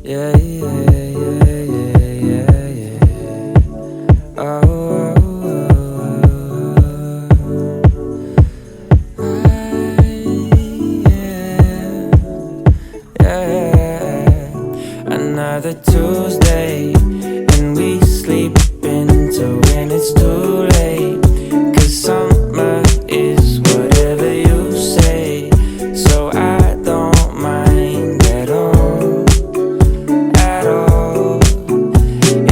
Yeah, yeah, yeah, yeah, yeah, yeah. Oh, yeah. Another Tuesday, and we sleep into when it's too late. 'Cause summer is whatever you say, so I don't mind at all, at all.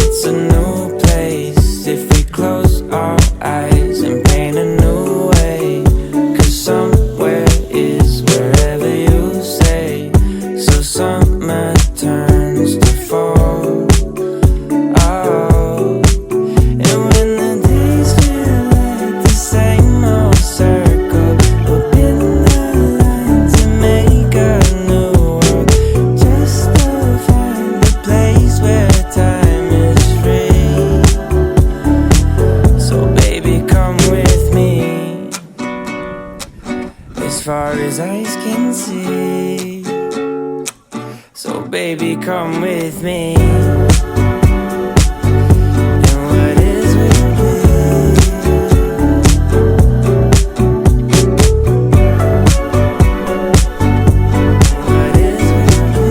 It's a new place if we close our eyes and paint a new way. 'Cause somewhere is wherever you say, so summer turns to fall. Oh, and when the days feel like the same old circle, we'll bend the lines and make a new world, just to find a place where time is free. So baby, come with me as far as eyes can see. So baby, come with me. And what is will be. What is will be.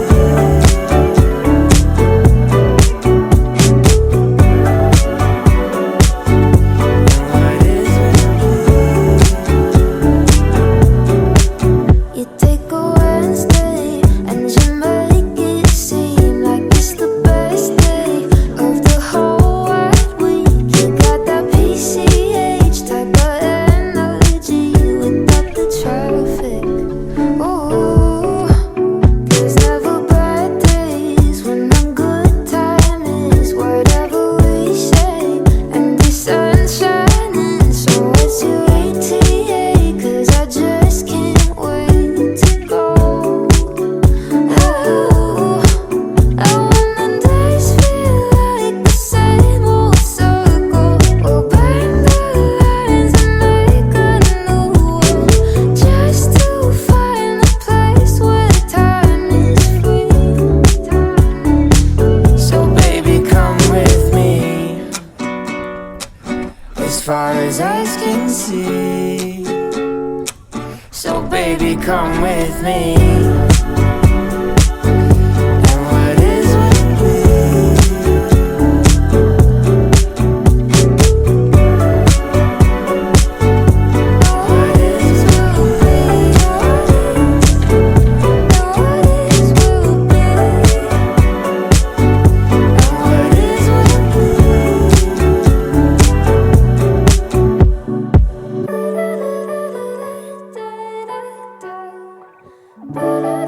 And what is will be. You take a Wednesday and you make it seem like it's the best day of the whole wide week. You got that PCH type of energy without the traffic. Ooh, there's never bad days when the good time is whatever we say, and the sun's shining. So what's your ATA? 'Cause I just can't wait to go. Ooh, and when the days feel like the same old circle, we'll bend the lines and make a new world, just to find a place where time is free. So baby, come with me as far as eyes can see. So baby, come with me. And what is will be. What is will be. What is will be. And what is will be. Ba-da-da-da-da-da.